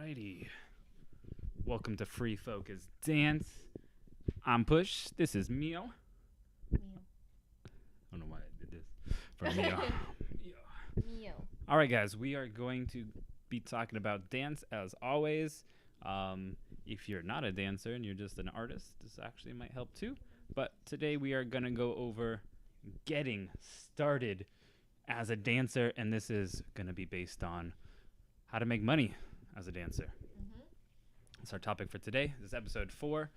Alrighty. Welcome to Free Focus Dance. I'm Push. This is Mio. Mio. I don't know why I did this for Mio. Mio. Alright, guys. We are going to be talking about dance as always. If you're not a dancer and you're just an artist, this actually might help too. But today we are going to go over getting started as a dancer, and this is going to be based on how to make money as a dancer. That's our topic for today. This is episode 4.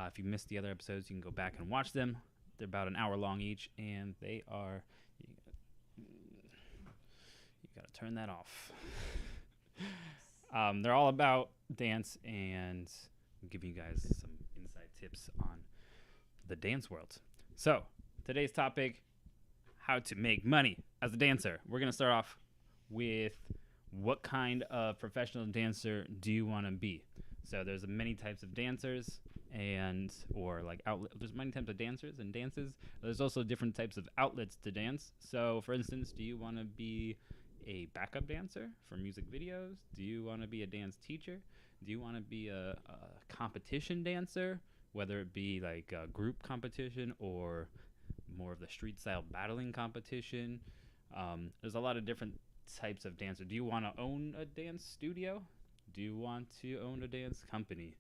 If you missed the other episodes, you can go back and watch them. They're about an hour long each, and they are... You got to turn that off. They're all about dance, and I'll give you guys some inside tips on the dance world. So, today's topic, how to make money as a dancer. We're going to start off with what kind of professional dancer do you want to be? So there's many types of dancers there's many types of dancers and dances. There's also different types of outlets to dance. So for instance, do you want to be a backup dancer for music videos? Do you want to be a dance teacher? Do you want to be a competition dancer, whether it be like a group competition or more of the street style battling competition? There's a lot of different types of dancer. Do you want to own a dance studio? Do you want to own a dance company?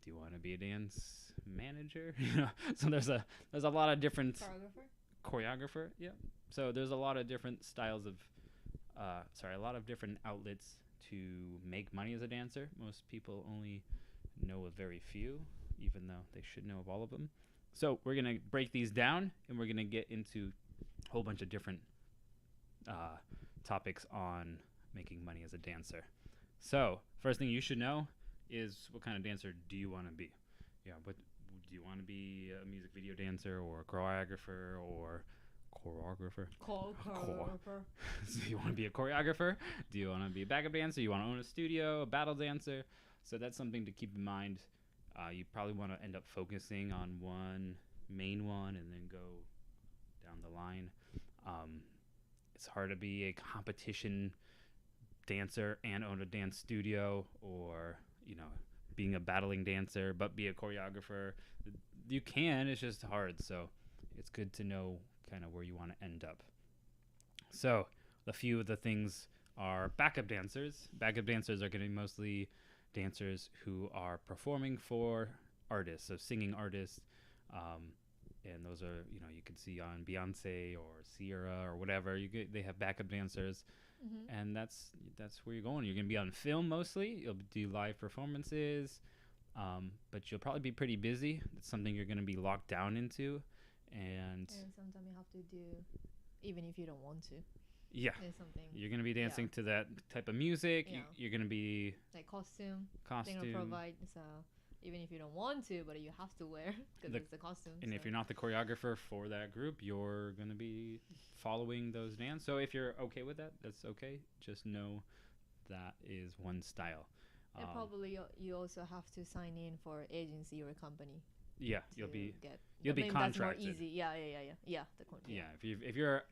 Do you want to be a dance manager? So there's a lot of different choreographer. Yeah. So there's a lot of different styles of a lot of different outlets to make money as a dancer. Most people only know of very few, even though they should know of all of them. So we're gonna break these down, and we're gonna get into a whole bunch of different topics on making money as a dancer. So first thing you should know is, what kind of dancer do you want to be? What do you want to be? A music video dancer or a choreographer or choreographer? So you want to be a choreographer? Do you want to be a backup dancer? You want to own a studio, a battle dancer? So that's something to keep in mind. You probably want to end up focusing on one main one and then go down the line. It's hard to be a competition dancer and own a dance studio, or being a battling dancer but be a choreographer. You can, it's just hard. So it's good to know kind of where you want to end up. So a few of the things are backup dancers. Backup dancers are going to be mostly dancers who are performing for artists, so singing artists. And those are, you can see on Beyonce or Sierra or whatever. They have backup dancers. Mm-hmm. And that's where you're going. You're going to be on film mostly. You'll do live performances, but you'll probably be pretty busy. It's something you're going to be locked down into, and sometimes you have to do, even if you don't want to. Yeah, you're going to be dancing to that type of music. Yeah. You're going to be like costume. They're going to provide, so even if you don't want to, but you have to wear because it's a costume. And if you're not the choreographer for that group, you're going to be following those dance. So if you're okay with that, that's okay. Just know that is one style. And probably you also have to sign in for agency or company. Yeah, you'll be contracted. That's more easy. Yeah.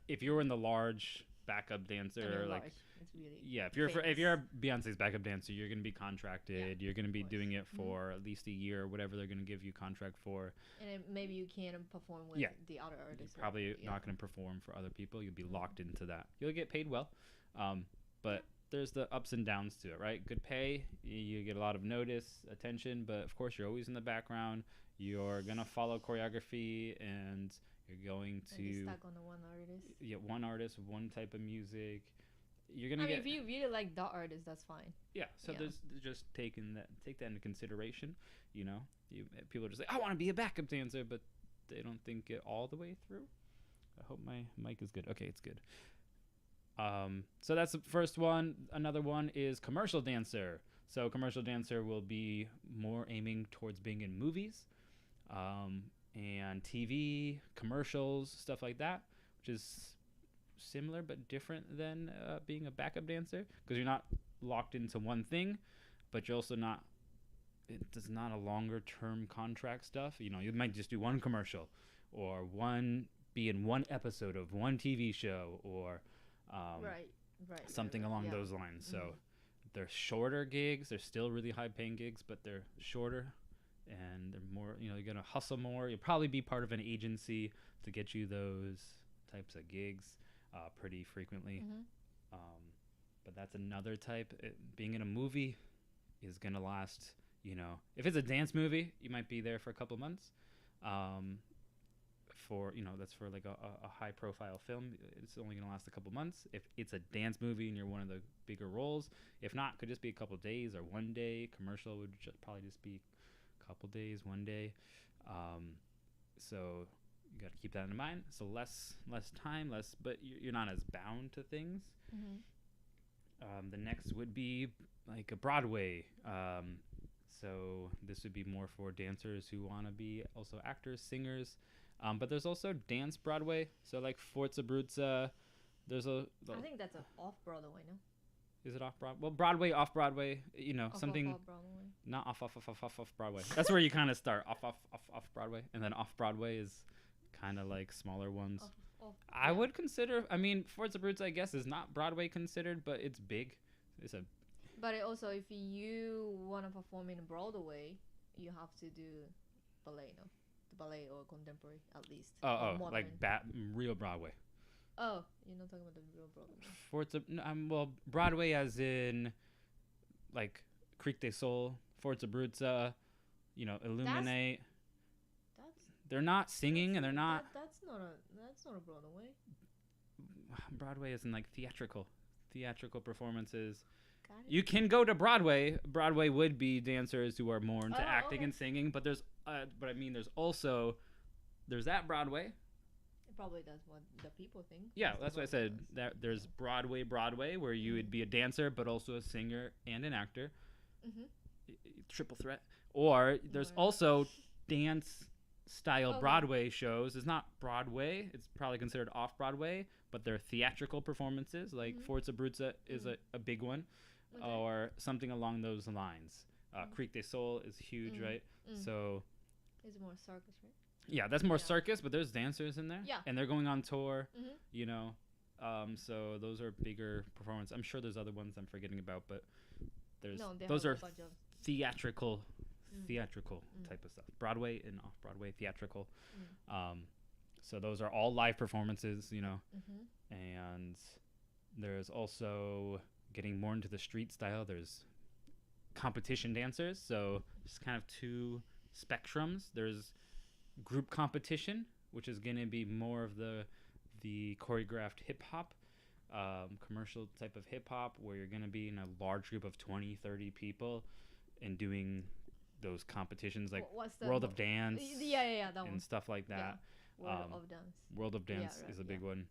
If you're in the large backup dancer, like if you're Beyonce's backup dancer, you're going to be contracted. You're going to be doing it for at least a year, whatever they're going to give you contract for. And then maybe you can't perform with the other artists. You're probably not going to perform for other people. You'll be locked into that. You'll get paid well, but there's the ups and downs to it, right? Good pay, you get a lot of notice, attention, but of course you're always in the background. You're going to follow choreography, and you're going to stuck on the one artist. Yeah, one artist, one type of music. You're gonna if you really like the artist, that's fine. Yeah, so there's just take that into consideration. People are just like, I want to be a backup dancer, but they don't think it all the way through. I hope my mic is good. Okay, it's good. So that's the first one. Another one is commercial dancer. So commercial dancer will be more aiming towards being in movies, and TV, commercials, stuff like that, which is similar but different than being a backup dancer, because you're not locked into one thing, but you're also not, it's not a longer term contract stuff. You might just do one commercial or be in one episode of one TV show or something along those lines. So They're shorter gigs. They're still really high paying gigs, but they're shorter, and they're more. You're gonna hustle more. You'll probably be part of an agency to get you those types of gigs pretty frequently. But that's another type. Being in a movie is gonna last. If it's a dance movie, you might be there for a couple months. That's for like a high profile film. It's only gonna last a couple months. If it's a dance movie and you're one of the bigger roles, if not, could just be a couple days or one day. Commercial would probably just be a couple days, one day. So you got to keep that in mind. So less time, but you're not as bound to things. The next would be like a Broadway. So this would be more for dancers who want to be also actors, singers. But there's also dance Broadway. So like Forza Bruzza. I think that's off Broadway, no? Is it off Broadway? Well, Broadway, off Broadway. Something off Broadway. Not off Broadway. That's where you kind of start off Broadway, and then off Broadway is kind of like smaller ones. I would consider. I mean, Forza Bruzza, I guess, is not Broadway considered, but it's big. But also, if you want to perform in Broadway, you have to do ballet, no? The ballet or contemporary, at least. Like real Broadway. Oh, you're not talking about the real Broadway. Forza, Broadway as in, like, Creek de Sol, Forza Bruzza, Illuminate. They're not singing, and they're not. That's not a Broadway. Broadway is in like theatrical performances. You can go to Broadway. Broadway would be dancers who are more into acting and singing, but there's also that Broadway. Probably that's what the people think. Yeah, that's what I said. That there's Broadway, where you would be a dancer, but also a singer and an actor. Triple threat. Or there's also dance-style Broadway shows. It's not Broadway. It's probably considered off-Broadway, but they're theatrical performances. Like Forza Bruzza is a big one, or something along those lines. Creek de Sol is huge, right? So it's more circus, right? Yeah, that's more circus, but there's dancers in there. Yeah. And they're going on tour, so those are bigger performances. I'm sure there's other ones I'm forgetting about, but those are theatrical type of stuff. Broadway and off-Broadway, theatrical. So those are all live performances, and there's also getting more into the street style. There's competition dancers, so just kind of two spectrums. There's group competition, which is going to be more of the choreographed hip-hop, commercial type of hip-hop, where you're going to be in a large group of 20, 30 people and doing those competitions like World of Dance that and one. Stuff like that. World of Dance is a big one,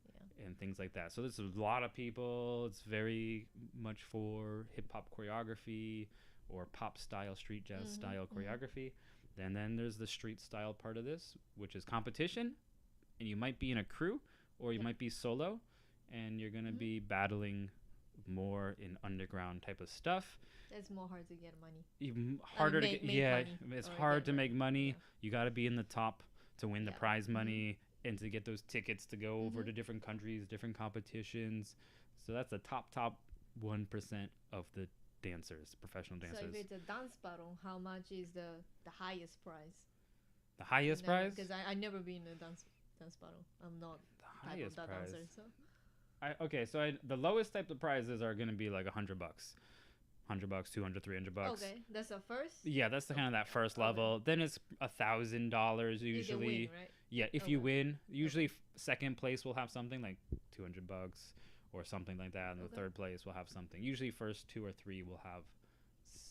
and things like that. So there's a lot of people. It's very much for hip-hop choreography or pop-style, street jazz style choreography. And then there's the street style part of this, which is competition, and you might be in a crew or you might be solo, and you're going to be battling more in underground type of stuff. It's more hard to get money. Even harder to get money. It's hard to make money. Yeah. You got to be in the top to win the prize money and to get those tickets to go over to different countries, different competitions. So that's the top 1% of the dancers, professional dancers. So if it's a dance battle, how much is the highest prize? The highest prize? Because I never been in a dance battle. I'm not the highest prize. Dancer. So. The lowest type of prizes are going to be like $100, $100, $200, $300. Okay, that's the first. Yeah, that's the kind of that first level. Then it's $1,000 usually. If you win, right? Yeah, if you win, usually second place will have something like $200. Or something like that, and the third place will have something. Usually first 2 or 3 will have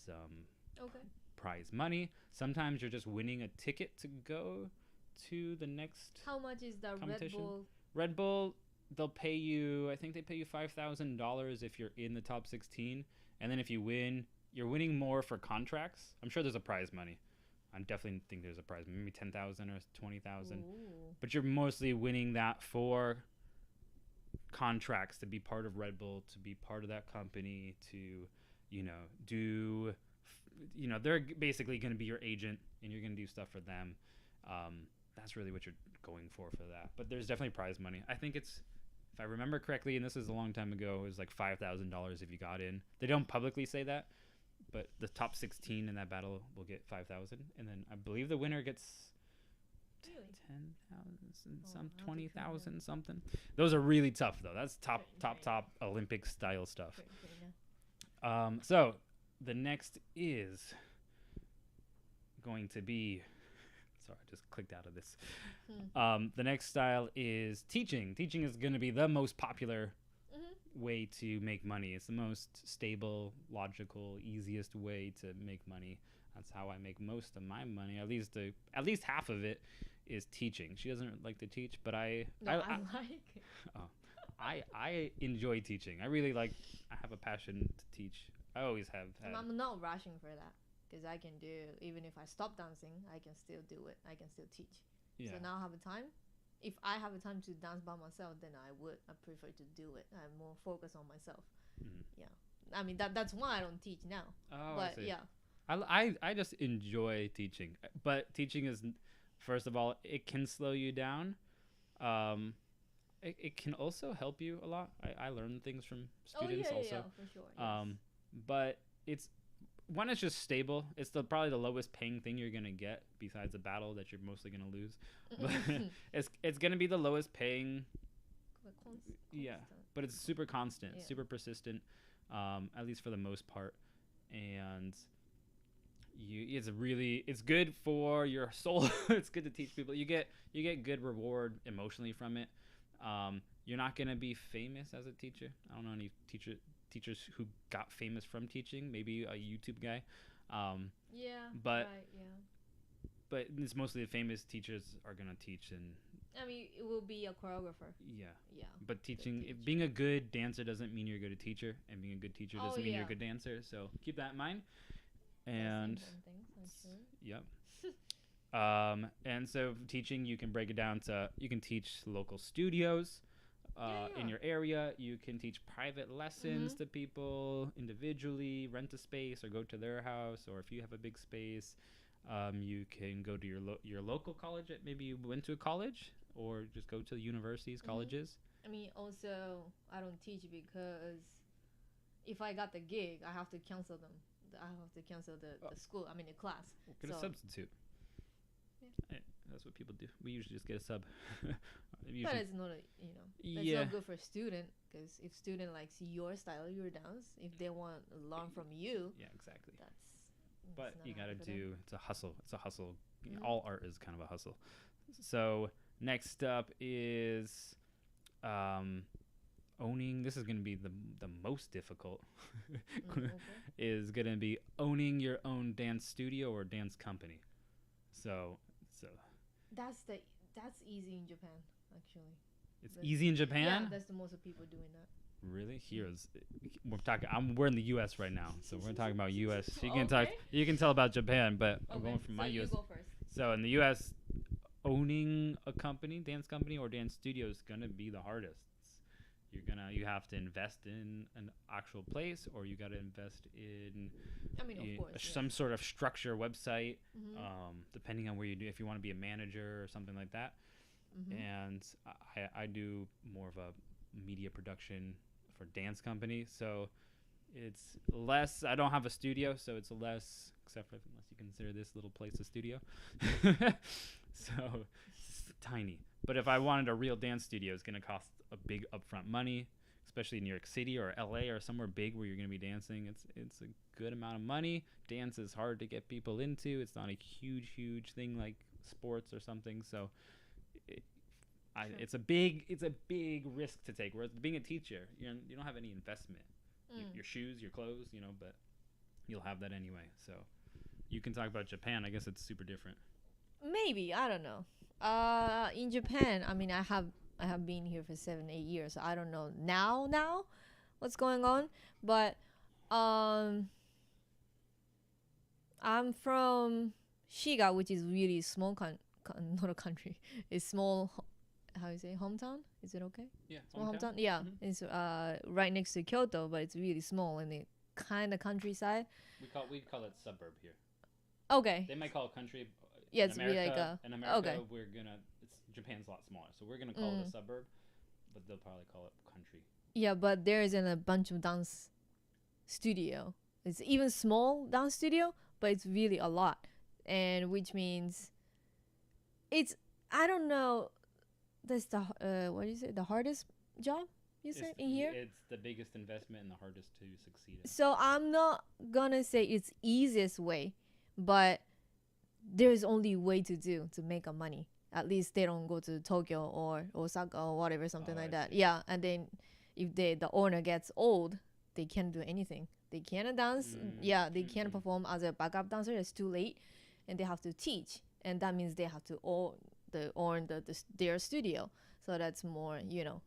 some prize money. Sometimes you're just winning a ticket to go to the next How much is the competition. Red Bull? Red Bull, they'll pay you, I think they pay you $5,000 if you're in the top 16. And then if you win, you're winning more for contracts. I'm sure there's a prize money. I definitely think there's a prize, maybe 10,000 or 20,000. But you're mostly winning that for contracts to be part of Red Bull, to be part of that company, to they're basically going to be your agent and you're going to do stuff for them. That's really what you're going for that. But there's definitely prize money. I think it's I remember correctly, and this is a long time ago, it was like $5,000 if you got in. They don't publicly say that, but the top 16 in that battle will get 5,000, and then I believe the winner gets Really? 10,000, Oh, some I have to 20,000 something. Those are really tough though. That's top Great. Olympic style stuff. Great, yeah. So the next is going to be. Sorry, I just clicked out of this. The next style is teaching. Teaching is going to be the most popular way to make money. It's the most stable, logical, easiest way to make money. That's how I make most of my money. At least half of it is teaching. She doesn't like to teach, but I like it. I enjoy teaching. I really like. I have a passion to teach. I always have had. I'm not rushing for that because I can do, even if I stop dancing, I can still do it. I can still teach. Yeah. So now I have a time. If I have a time to dance by myself, then I prefer to do it. I'm more focused on myself. Yeah. I mean that's why I don't teach now. Oh, but I see. yeah. I just enjoy teaching, but teaching is, first of all, it can slow you down. It can also help you a lot. I learn things from students also. Yeah, for sure. Yes. But it's just stable. It's probably the lowest paying thing you're gonna get besides a battle that you're mostly gonna lose. But it's gonna be the lowest paying. Yeah, but it's super constant, super persistent, at least for the most part, and it's good for your soul. It's good to teach people. You get good reward emotionally from it. You're not gonna be famous as a teacher. I don't know any teachers who got famous from teaching. Maybe a YouTube guy. But it's mostly the famous teachers are gonna teach, and I mean it will be a choreographer. Yeah. But being a good dancer doesn't mean you're a good teacher, and being a good teacher doesn't mean you're a good dancer. So keep that in mind. And yep. And so teaching, you can break it down to, you can teach local studios in your area. You can teach private lessons to people individually, rent a space or go to their house, or if you have a big space, you can go to your local college. Maybe you went to a college, or just go to the universities, colleges. I mean, also I don't teach because if I got the gig, I have to cancel them. I have to cancel the school. I mean the class. Get a substitute. Yeah. That's what people do. We usually just get a sub. But it's not it's not good for a student, because if student likes your style, your dance, if they want to learn from you, exactly. But you gotta do. It's a hustle. It's a hustle. All art is kind of a hustle. So next up is owning. This is going to be the most difficult. Is going to be owning your own dance studio or dance company. So that's easy in Japan, actually. It's easy in Japan? Yeah, that's the most of people doing that. Really? We're in the US right now, so we're talking about US. You can tell about Japan, but I'm going from my US. You go first. So in the US, owning a company, dance company or dance studio is going to be the hardest. You have to invest in an actual place, or you got to invest in of course, some sort of structure, website, depending on where you do, if you want to be a manager or something like that. And I do more of a media production for dance company, so it's less. I don't have a studio, so it's less, unless you consider this little place a studio. So it's tiny. But if I wanted a real dance studio, it's going to cost a big upfront money, especially in New York City or LA or somewhere big where you're going to be dancing. It's a good amount of money. Dance is hard to get people into. It's not a huge thing like sports or something. So it's a big risk to take. Whereas being a teacher, you don't have any investment. Your shoes, your clothes, but you'll have that anyway. So you can talk about Japan. I guess it's super different. Maybe, I don't know. In Japan, I mean, I have been here for 7-8 years. So I don't know now what's going on, but I'm from Shiga, which is really small not a country. It's small. How you say, hometown? Is it okay? Yeah, small hometown. Yeah, it's right next to Kyoto, but it's really small and it kind of countryside. We call it suburb here. Okay. They might call it country. Yeah, it's really like in America, we're gonna. Japan's a lot smaller, so we're gonna call it a suburb. but they'll probably call it country. Yeah, but there isn't a bunch of dance studio. It's even small dance studio, but it's really a lot, and which means it's, I don't know. That's the what do you say? The hardest job you said in here. It's the biggest investment and the hardest to succeed in. So I'm not gonna say it's easiest way, but there's only way to do to make a money. At least they don't go to Tokyo or Osaka or whatever, something like that. See. Yeah, and then if the owner gets old, they can't do anything. They can't dance. Yeah, they can't perform as a backup dancer. It's too late, and they have to teach, and that means they have to own their studio. So that's more,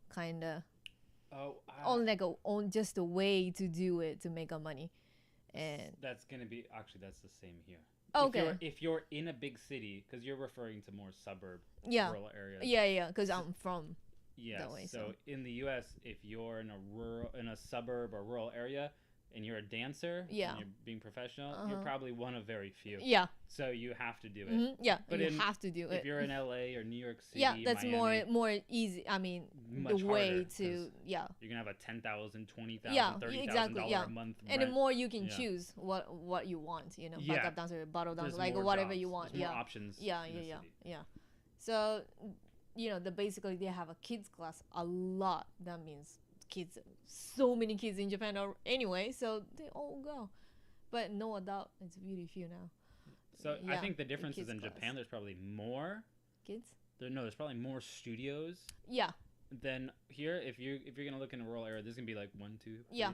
kind of only like just a way to do it to make a money. And that's gonna be that's the same here. Okay. If you're in a big city, because you're referring to more suburb, rural areas. Yeah, because I'm from that way. So in the U.S., if you're in a suburb or rural area, and you're a dancer, and you're being professional, you're probably one of very few. Yeah. So you have to do it. Mm-hmm. Yeah, but you have to do it. If you're in LA or New York City, yeah, that's Miami, more easy. I mean, much the way harder, to you're gonna have a $10,000, $20,000, $30,000 exactly, a month and rent. the more you can choose what you want, backup dancer, bottle dancer, like whatever you want. There's more options. Yeah. So, basically they have a kids class a lot. That means kids, so many kids in Japan are anyway, so they all go, but no adult. It's really few now. So I think the difference is in Japan. There's probably more kids. There's probably more studios. Yeah. Than here. If you're gonna look in a rural area, there's gonna be like 1, 2, 3, yeah.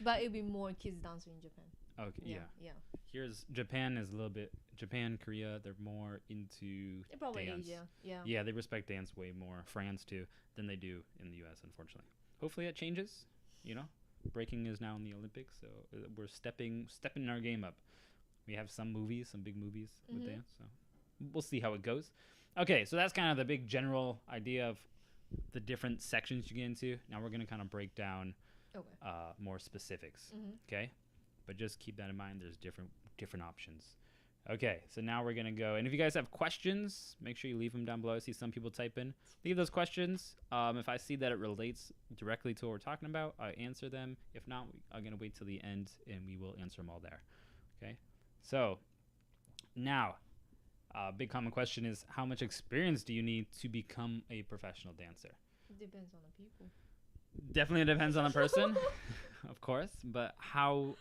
But it'd be more kids dancing in Japan. Okay. Yeah. Japan is a little bit. Japan, Korea, they're more into probably dance. Asia. Yeah. Yeah, they respect dance way more. France too than they do in the U.S. Unfortunately. Hopefully it changes. Breaking is now in the Olympics, so we're stepping our game up. We have some big movies with dance, so we'll see how it goes. Okay, so that's kind of the big general idea of the different sections you get into. Now we're going to kind of break down more specifics, okay? But just keep that in mind. There's different options. Okay, so now we're going to go. And if you guys have questions, make sure you leave them down below. I see some people type in. Leave those questions. If I see that it relates directly to what we're talking about, I answer them. If not, I'm going to wait till the end, and we will answer them all there. Okay? So now, big common question is, how much experience do you need to become a professional dancer? It depends on the people. Definitely depends on the person, of course. But how,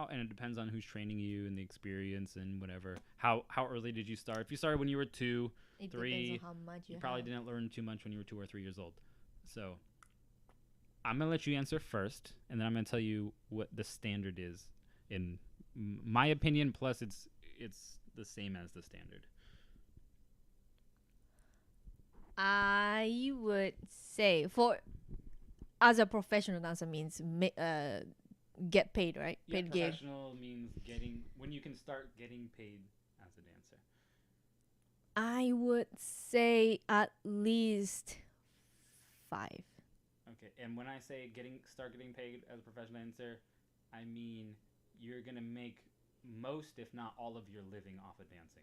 and it depends on who's training you and the experience and whatever. How early did you start? If you started when you were 2, 3, depends on how much you probably didn't learn too much when you were 2 or 3 years old. So I'm going to let you answer first, and then I'm going to tell you what the standard is in my opinion, plus it's the same as the standard. I would say as a professional dancer means get paid, right? Paid gig. Professional means when you can start getting paid as a dancer. I would say at least 5. Okay, and when I say start getting paid as a professional dancer, I mean you're gonna make most, if not all, of your living off of dancing,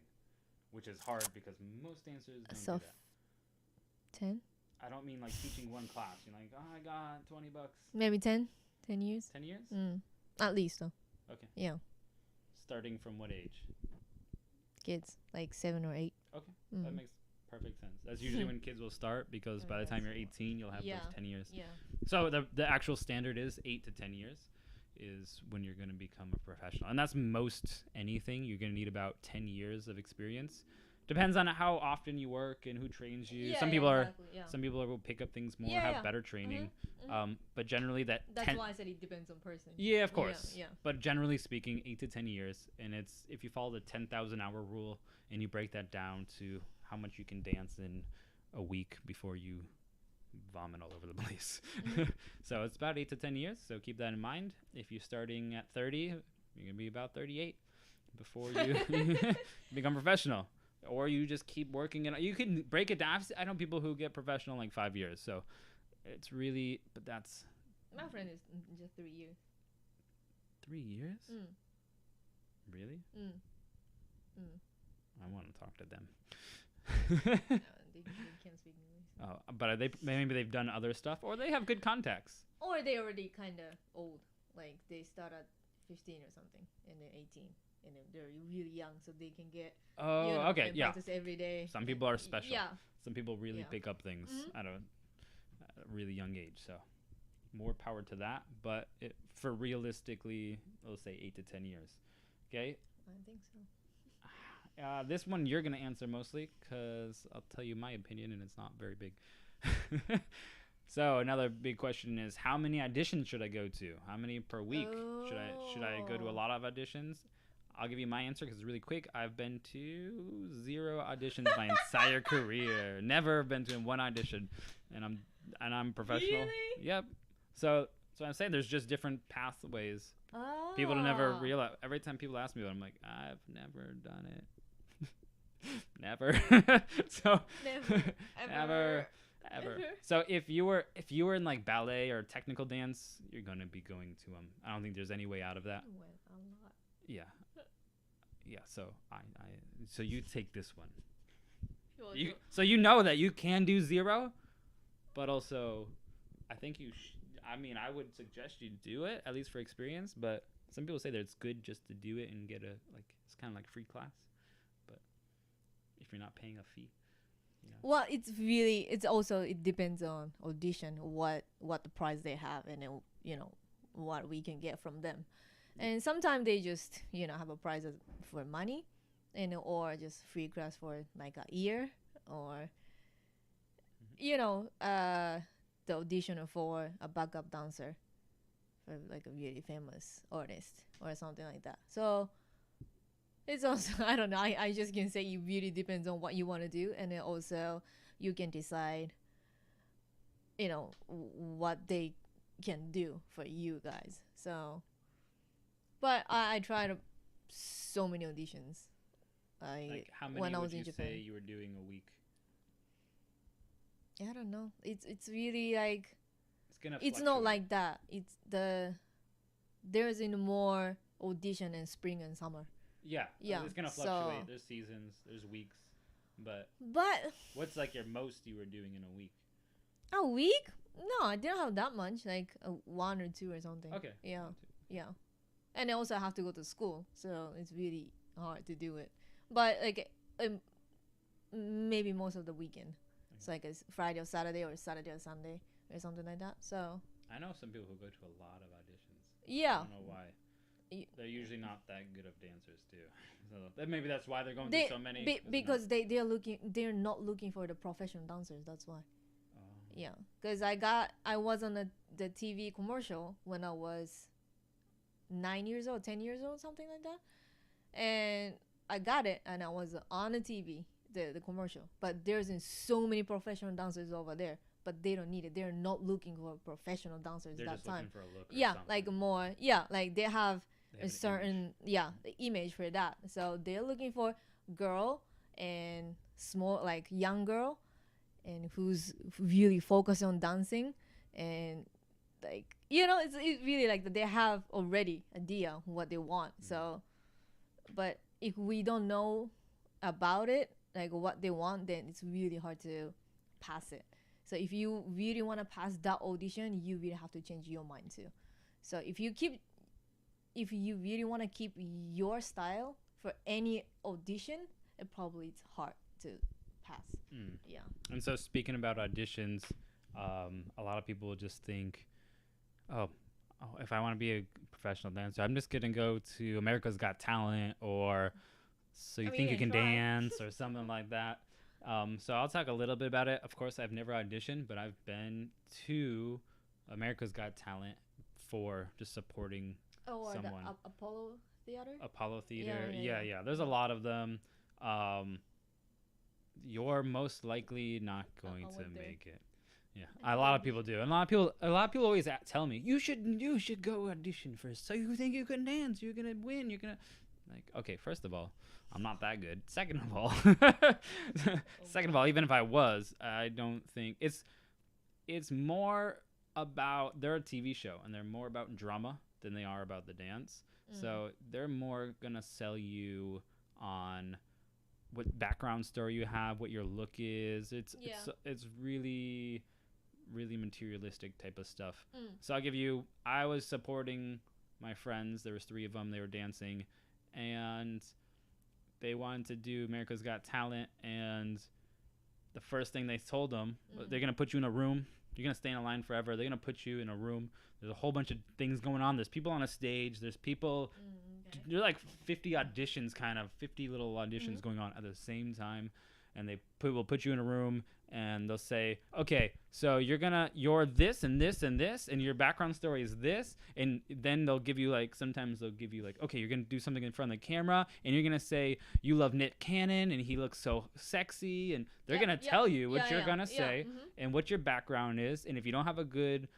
which is hard because most dancers don't do that. 10? I don't mean like teaching one class. You're like, oh, I got $20. Maybe 10 years. 10 years? At least though. Okay. Yeah. Starting from what age? Kids, like 7 or 8. Okay, that makes perfect sense. That's usually when kids will start, because by the time you're 18, you'll have those 10 years. Yeah. So the actual standard is 8 to 10 years is when you're going to become a professional. And that's most anything. You're going to need about 10 years of experience. Depends on how often you work and who trains you. Some people will pick up things more, have better training. But generally that's why I said it depends on person. Yeah, of course. Yeah. But generally speaking, 8 to 10 years. And it's if you follow the 10,000 hour rule and you break that down to how much you can dance in a week before you vomit all over the place. So it's about 8 to 10 years. So keep that in mind. If you're starting at 30, you're going to be about 38 before you become professional. Or you just keep working it. You can break it down. I know people who get professional in like 5 years. So it's really, but that's. My friend is just 3 years. 3 years? Really? I want to talk to them. they can't speak English. Oh, but are they maybe they've done other stuff, or they have good contacts. Or they already kind of old, like they start at 15 or something, and they're 18, and they're really young, so they can get. Oh, okay, and yeah. practice every day. Some people are special. Yeah. Some people really Yeah. pick up things Mhm. at a really young age. So more power to that. But for realistically, let's say 8 to 10 years. Okay. I think so. This one you're gonna answer mostly because I'll tell you my opinion, and it's not very big. So another big question is, how many auditions should I go to? How many per week? Should I go to a lot of auditions? I'll give you my answer because it's really quick. I've been to 0 auditions my entire career. Never been to one audition, and I'm professional. Really? Yep. So I'm saying there's just different pathways. Oh. People never realize. Every time people ask me about it, I'm like, I've never done it. Never. So Never. ever. Ever. So if you were in like ballet or technical dance, you're gonna be going to them. I don't think there's any way out of that. Went a lot. Yeah. Yeah. So so you take this one. Well, So you know that you can do 0, but also, I think I mean, I would suggest you do it at least for experience. But some people say that it's good just to do it and get it's kind of like free class. But if you're not paying a fee. Well, it depends on audition, what the price they have, and then, what we can get from them. And sometimes they just have a price for money, or just free class for like a year, or the audition for a backup dancer for like a really famous artist or something like that. So it's also, I don't know, I just can say it really depends on what you want to do, and then also you can decide what they can do for you guys. So but I tried so many auditions. Like how many when I would was in you Japan. say you were doing a week? I don't know. It's really like, It's gonna. it's not fluctuate. like that. There's more audition in spring and summer. Yeah. Yeah, It's gonna so- fluctuate. There's seasons. There's weeks. But But what's like your most you were doing in a week? a week? No, I didn't have that much. Like 1 or 2 or something. Okay. Yeah. One, two. Yeah. And I also have to go to school, so it's really hard to do it. But like maybe most of the weekend. It's like a Friday or Saturday or Saturday or Sunday or something like that. So I know some people who go to a lot of auditions. I yeah, don't know why. Y- They're usually not that good of dancers too. So maybe that's why they're going they to so many. 'cause they're because they're not looking for the professional dancers. That's why. not- Yeah, because I was on the TV commercial when I was 9 years old, 10 years old, something like that, and I got it, and I was on the TV, the commercial. But there's so many professional dancers over there, but they don't need it. They're not looking for professional dancers They're that just time. looking for a look. Or Yeah, something. like more. Yeah, like they have They a have an certain the image for that. So they're looking for girl and small, like young girl, and who's really focused on dancing, and like it's really like that they have already idea what they want. So but if we don't know about it, like what they want, then it's really hard to pass it. So if you really want to pass that audition, you really have to change your mind too. So if you really want to keep your style for any audition, it's hard to pass. Mm. Yeah. And so speaking about auditions, a lot of people just think, oh, if I want to be a professional dancer, I'm just gonna go to America's Got Talent, or So You I mean, Think You you Can can try. Dance, or something like that. So I'll talk a little bit about it. Of course, I've never auditioned, but I've been to America's Got Talent for just supporting Oh, or someone. the Apollo Theater. Apollo Theater. Yeah. Yeah. There's a lot of them. You're most likely not going I to went there. make it. Yeah, I a lot of did. people do, and a lot of people always tell me you should go audition first. So you think you can dance? You're gonna win. You're gonna like okay. First of all, I'm not that good. Second of all, even if I was, I don't think it's more about they're a TV show and they're more about drama than they are about the dance. So they're more gonna sell you on what background story you have, what your look is. Yeah. It's really really materialistic type of stuff. Mm. So I was supporting my friends. There was 3 of them. They were dancing, and they wanted to do America's Got Talent. And the first thing they told them, they're gonna put you in a room. You're gonna stay in a line forever. They're gonna put you in a room. There's a whole bunch of things going on. There's people on a stage. There's people. Okay. There are like 50 auditions, 50 little auditions going on at the same time. And will put you in a room, and they'll say, okay, so you're this and this and this, and your background story is this. And then sometimes they'll give you like, okay, you're going to do something in front of the camera, and you're going to say, you love Nick Cannon, and he looks so sexy. And they're going to tell you what you're going to say and what your background is. And if you don't have a good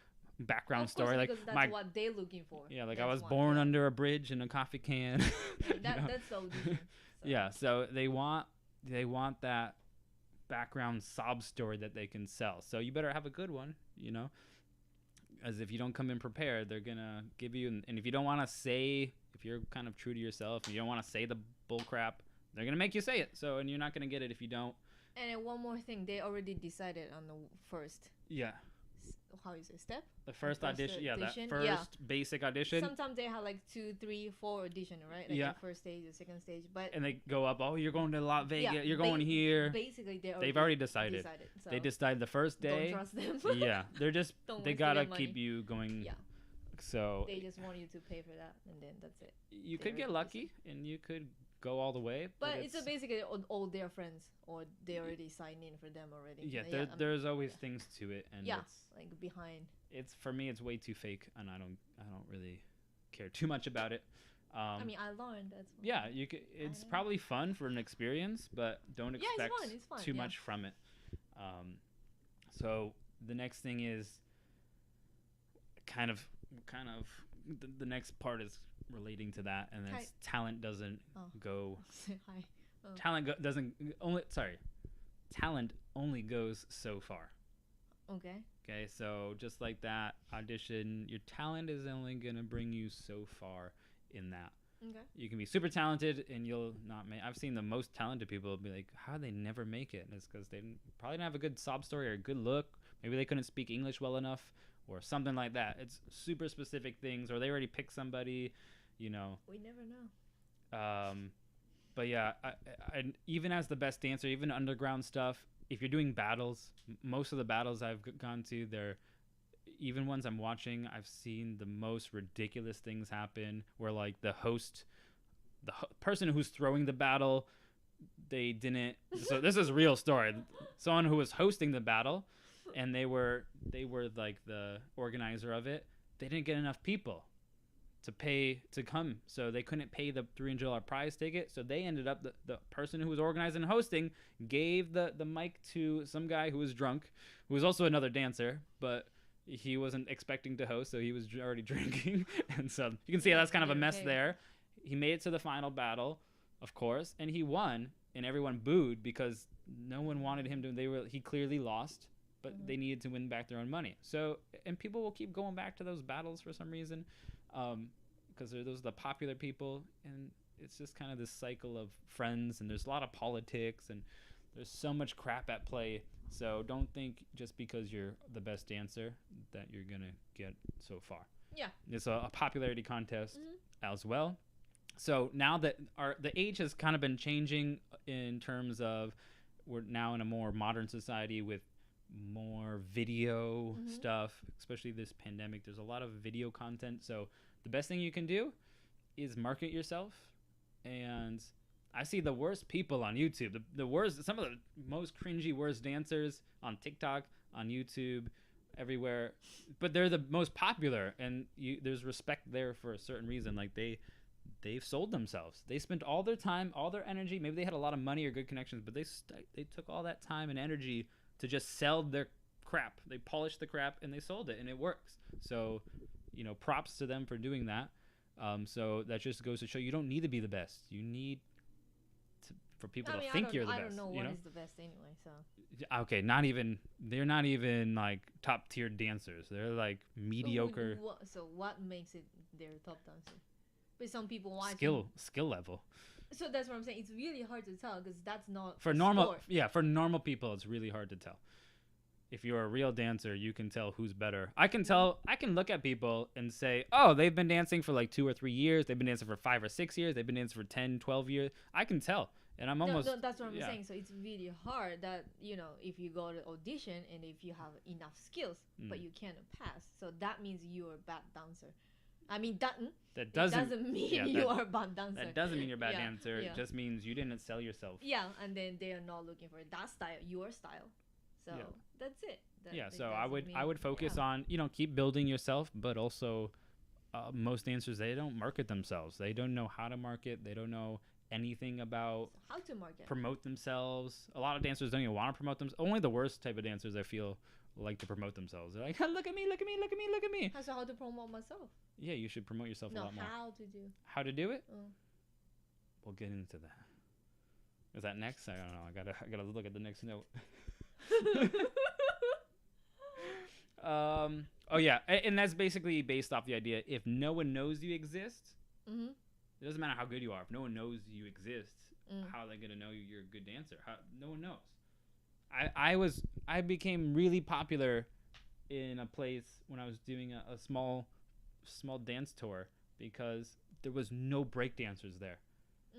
background story, like that's what they're looking for. Yeah, like I was born under a bridge in a coffee can. That's the audition. So. Yeah, so they want that background sob story that they can sell. So you better have a good one, as if you don't come in prepared, they're gonna give you, and if you don't want to say, if you're kind of true to yourself and you don't want to say the bull crap, they're gonna make you say it. So, and you're not gonna get it if you don't. And one more thing, they already decided on the first. Yeah. How is it? Step? The first audition, that yeah. first basic audition. Sometimes they have like 2, 3, 4 audition, right? Like the first stage, the second stage, and they go up. Oh, you're going to Las Vegas. Yeah, you're going here. Basically, they've already decided. So they decided the first day. Don't trust them. Yeah, they're just they gotta keep you going. Yeah. So they just want you to pay for that, and then that's it. You could get lucky, and you could go all the way. But it's basically all their friends, or they already signed in for them already. Yeah, there's always things to it, and it's like behind. It's for me, it's way too fake, and I don't really care too much about it. I mean, I learned that's. Yeah, you could. It's probably fun for an experience, but don't expect it's fun, too much from it. So the next thing is kind of the next part is relating to that, and that's talent doesn't go. Hi. Oh. Talent only goes so far. Okay, so just like that audition, your talent is only gonna bring you so far in that. Okay. You can be super talented and you'll not make. I've seen the most talented people be like, how do they never make it? And it's because they probably didn't have a good sob story or a good look. Maybe they couldn't speak English well enough or something like that. It's super specific things, or they already picked somebody, We never know. But yeah, I even as the best dancer, even underground stuff, if you're doing battles, most of the battles I've gone to, they're even ones I'm watching, I've seen the most ridiculous things happen where like the person who's throwing the battle, they didn't. So this is a real story. Someone who was hosting the battle, and they were like the organizer of it. They didn't get enough people to pay to come, so they couldn't pay the $300 prize ticket. So they ended up the person who was organizing and hosting gave the mic to some guy who was drunk, who was also another dancer, but he wasn't expecting to host, so he was already drinking. And so you can see that's kind of a mess there. He made it to the final battle, of course, and he won, and everyone booed because no one wanted him to. He clearly lost, but they needed to win back their own money. So, and people will keep going back to those battles for some reason, because those are the popular people, and it's just kind of this cycle of friends, and there's a lot of politics, and there's so much crap at play. So don't think just because you're the best dancer that you're gonna get so far. Yeah, it's a popularity contest as well. So now that the age has kind of been changing in terms of we're now in a more modern society with more video stuff, especially this pandemic. There's a lot of video content. So the best thing you can do is market yourself. And I see the worst people on YouTube, the worst, some of the most cringy worst dancers on TikTok, on YouTube, everywhere, but they're the most popular, and there's respect there for a certain reason. Like they've sold themselves. They spent all their time, all their energy. Maybe they had a lot of money or good connections, but they took all that time and energy to just sell their crap. They polished the crap and they sold it, and it works. So, props to them for doing that. So that just goes to show you don't need to be the best. You need for people to think you're the best. I don't know what is the best anyway. So okay, they're not even like top tier dancers. They're like mediocre. So what makes it their top dancer? But some people watch skill level. So that's what I'm saying. It's really hard to tell because that's not For a normal sport. for normal people it's really hard to tell. If you're a real dancer, you can tell who's better. I can look at people and say, oh, they've been dancing for like 2 or 3 years. They've been dancing for 5 or 6 years. They've been dancing for 10, 12 years. I can tell. And I'm almost... No, that's what I'm saying. So it's really hard that, if you go to audition and if you have enough skills, but you can't pass. So that means you're a bad dancer. I mean, that doesn't mean you are a bad dancer. That doesn't mean you're a bad dancer. It just means you didn't sell yourself. Yeah, and then they are not looking for that style, your style. So that's it. So I would focus on, keep building yourself, but also most dancers, they don't market themselves. They don't know how to market. They don't know anything about how to market, promote themselves. A lot of dancers don't even want to promote themselves. Only the worst type of dancers, I feel, like to promote themselves. They're like, look at me, look at me, look at me, look at me. So how to promote myself? Yeah, you should promote yourself a lot more. How to do it? We'll get into that. Is that next? I don't know. I gotta look at the next note. Oh yeah, and that's basically based off the idea, if no one knows you exist, it doesn't matter how good you are. If no one knows you exist, how are they gonna know you're a good dancer? No one knows. I became really popular in a place when I was doing a small dance tour because there was no break dancers there.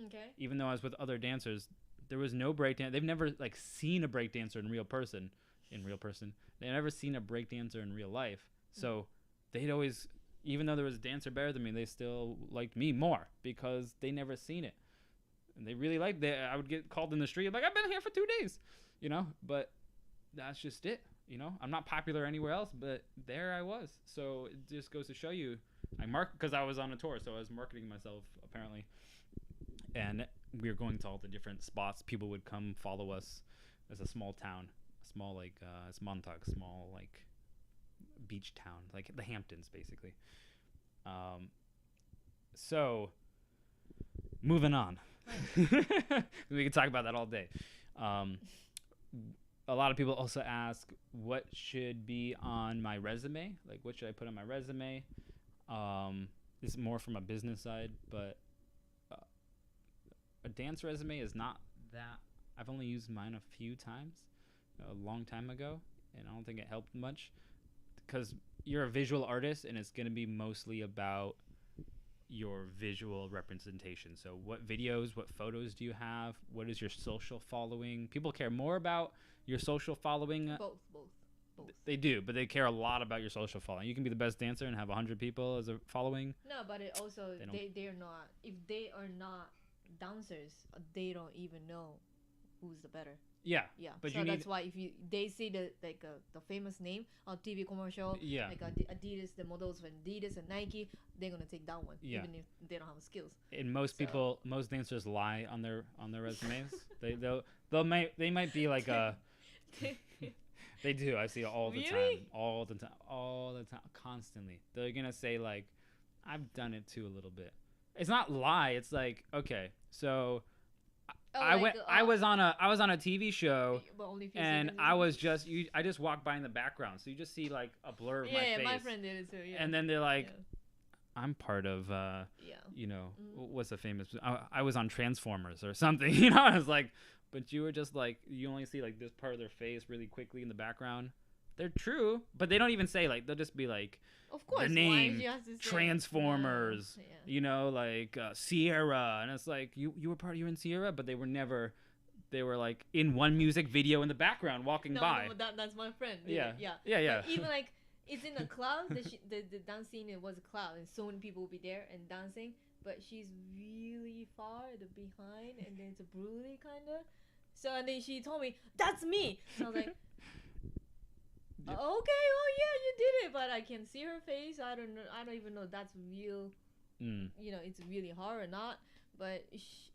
Okay. Even though I was with other dancers, there was no break dance. They've never seen a break dancer in real person. They've never seen a break dancer in real life. So they'd always, even though there was a dancer better than me, they still liked me more because they never seen it. And they really liked it. I would get called in the street like, I've been here for 2 days, but that's just it. I'm not popular anywhere else, but there I was. So it just goes to show you, because I was on a tour, so I was marketing myself apparently. And we were going to all the different spots. People would come follow us as a small town, it's Montauk, small beach town, like the Hamptons basically. So moving on. We could talk about that all day. A lot of people also ask what should be on my resume, like what should I put on my resume. This is more from a business side, but a dance resume is not that. I've only used mine a few times, a long time ago, and I don't think it helped much because you're a visual artist and it's going to be mostly about your visual representation. So what videos, what photos do you have? What is your social following? People care more about your social following. Both. They do, but they care a lot about your social following. You can be the best dancer and have 100 people as a following. No, but it also, they're not, if they are not dancers, they don't even know who's the better. Yeah. But so that's why if they see the famous name on TV commercial, like Adidas, the models from Adidas and Nike, they're gonna take that one, even if they don't have skills. And most dancers lie on their resumes. they might be like a. They do. I see it all the time, constantly. They're gonna say like, "I've done it too a little bit." It's not lie. It's like, okay, so. I was on a TV show, and I just walked by in the background, so you just see like a blur of my face. Yeah, my friend did it too. Yeah. And then they're like, I'm part of, what's the famous? I was on Transformers or something, I was like, but you were just like, you only see like this part of their face really quickly in the background. They're true, but they don't even say like, they'll just be like, of course, the name Transformers, Sierra, and it's like you were in Sierra, but they were like in one music video in the background walking by. No, that's my friend. Yeah. But even like it's in a club. The dance scene, it was a club, and so many people will be there and dancing. But she's really far behind, and then it's a brutally kind of. So and then she told me that's me. So I was like. Okay, oh yeah, you did it, but I can see her face. I don't even know if that's real. It's really hard or not. But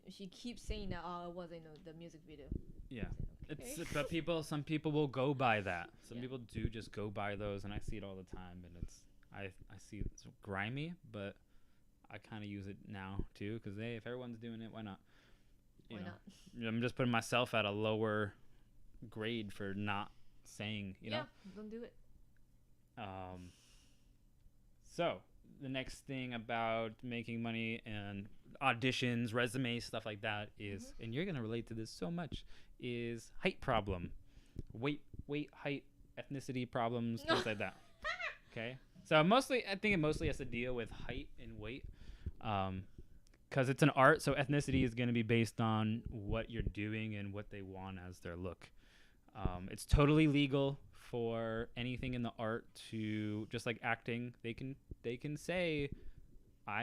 she keeps saying that. Oh, it wasn't the music video. Yeah, okay. But some people will go by that. Some people do just go by those, and I see it all the time. And I see it's grimy, but I kind of use it now too, because hey, if everyone's doing it, why not? Why not? I'm just putting myself at a lower grade for not saying, Yeah, don't do it. So the next thing about making money and auditions, resumes, stuff like that is, and you're gonna relate to this so much, is height problem, weight, height, ethnicity problems, things like that. Okay, so I think it mostly has to deal with height and weight, because it's an art. So ethnicity is going to be based on what you're doing and what they want as their look. It's totally legal for anything in the art to, just like acting, they can say,